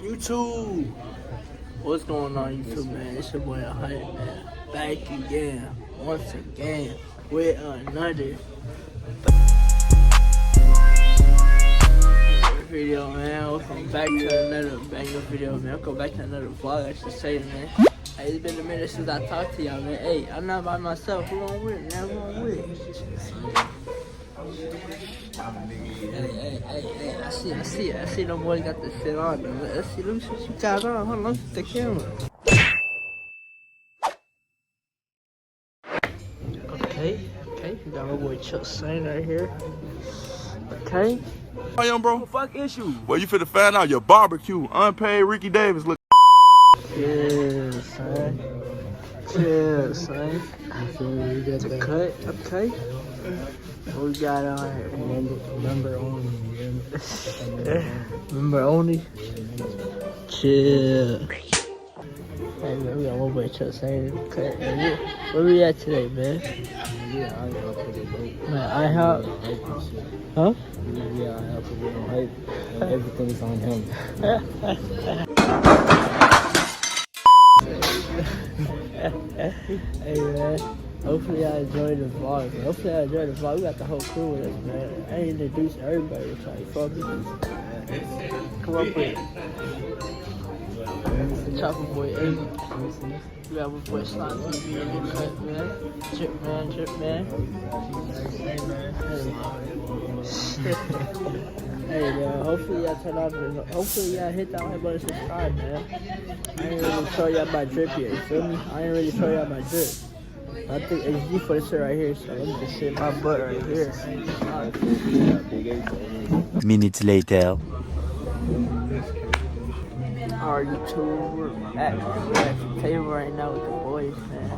YouTube. What's going on, YouTube, man? It's your boy IHOP, man. Back again, once again, with another video, man. Welcome back to another banger video, man. Welcome back to another vlog, I should say, man. Hey, it's been a minute since I talked to y'all, man. Hey, I'm not by myself. Who I'm with, man? Who I'm with? Hey, I see them boys got this shit on, though. Let's see, let me see what you got on. Hold on, look at the camera. Okay, we got my boy Chuck Saint right here. Okay. How young, bro? What the fuck is you? Well, you finna find out your barbecue. Unpaid Ricky Davis look. Yeah, son. Chill, son. It's a cut, okay. What we got on here? Member only. Member only? Chill. Hey, man, we got one boy Chuck Saint. Okay. Where we at today, man? Yeah, IHOP for the boat. Man, IHOP? Huh? Yeah, IHOP for the hype. Everything's on him. Hey, man. Hopefully I enjoyed the vlog, man. Hopefully I enjoyed the vlog. We got the whole crew with us, man. I introduced everybody. It's like, fuck it. Come up with the Chopper Boy 8. We got my boy Slime TV in the cut, man. Chip man. Hey, man. Hopefully y'all turn off the... Hopefully y'all hit that like button and subscribe, man. I ain't really show y'all my drip yet, you feel me? I ain't really show y'all my drip. I think HD for this shit right here, so let me just sit my butt right here. Minutes later. Alright, YouTube, we're at the table right now with the boys, man.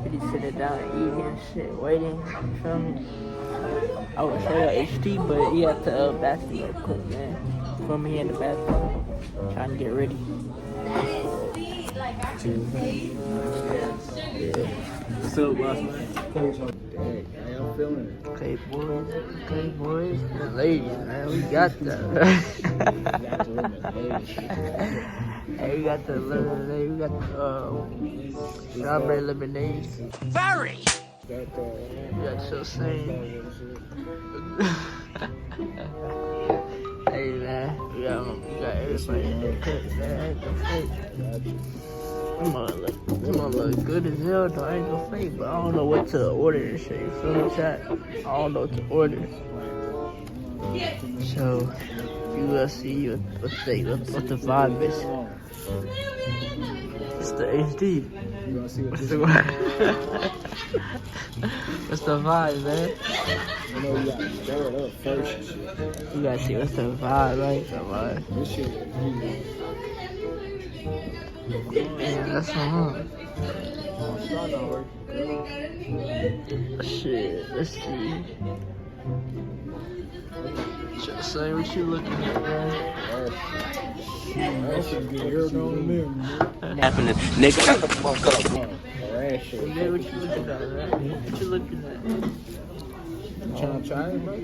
We just sitting down and eating and shit, waiting, you feel me? I would show y'all HD, but he had to basketball cook, man. For me in the bathroom, trying to get ready. What's up, boss man? How y'all feeling? Okay, boys, and ladies, man, we got that. Hey, we got the lemonade, we got the strawberry lemonade. Very! We got Chuck Saint. Hey, man, we got everybody in the cut, man. I'm gonna look good as hell, though. I ain't gonna fake, but I don't know what to order and shit. You feel me, chat? I don't know what to order. So, you will see what the vibe is. It's the HD. What's the vibe? What's the vibe, man? You know, we gotta stir it up first and shit. You gotta see what's the vibe, right? The vibe. This shit is Yeah, that's all. Shit, let's see. Chuck Saint, what you looking at, man? that shit get here on them. Happening, nigga. Shut the fuck up. That shit. Man, what you looking at, man? What you looking at? You trying to try it, bro?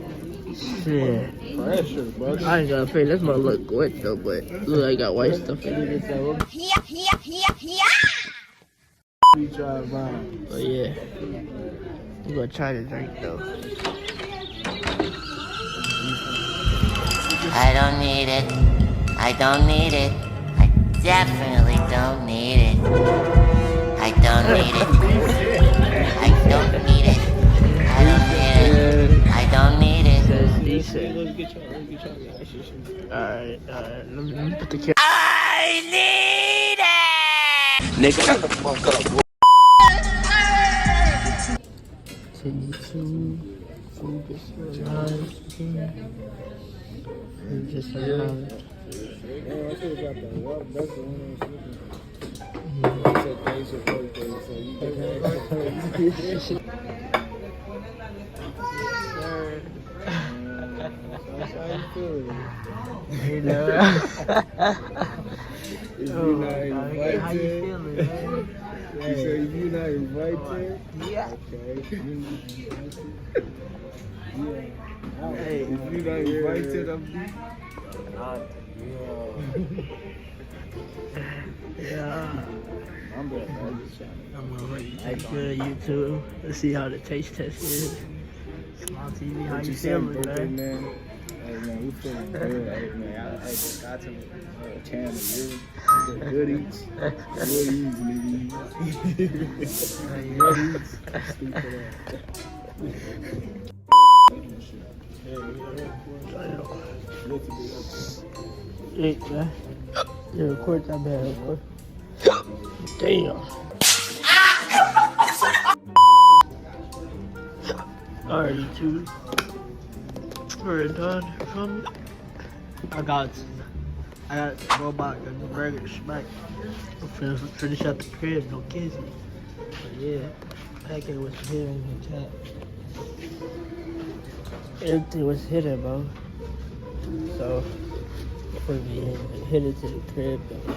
Shit. Pressure, bro. I ain't gonna fake, that's gonna look wet though, but look like I got white stuff in it. You try mine. But yeah, I'm gonna try to drink though. I don't need it. I don't need it. I definitely don't need it. I don't need it. I don't need it. I don't need it. I don't need it. That's decent. Alright, let me put the camera. I need it! Nigga, shut the fuck up. To YouTube, food just arrived. Food just arrived. I should have got the what? That's the one I said thanks for birthday, so you can That's how you feel. You know? If you're not invited, how you feeling, man? You say if you're not invited? Yeah. Okay. Yeah. Hey, If you're not invited, I'm Yeah. I'm good, man. Just trying to. I'm gonna rate good YouTube. Let's see how the taste test is. Small TV, how What you you saying, feeling, birthday, man? man? Hey, man, we feeling good. Hey, man, I just got to can of you. The goodies. Goodies, niggas. Goodies. Stupid ass. Hey, man. You record that bad, of course. Damn. Alright, YouTube. We're done. I got robot and the burger smack. I'm finna finish out the crib, no kissing. But yeah, back it was here in the chat. Everything was hidden, bro. So, we're gonna be hit it to the crib, though.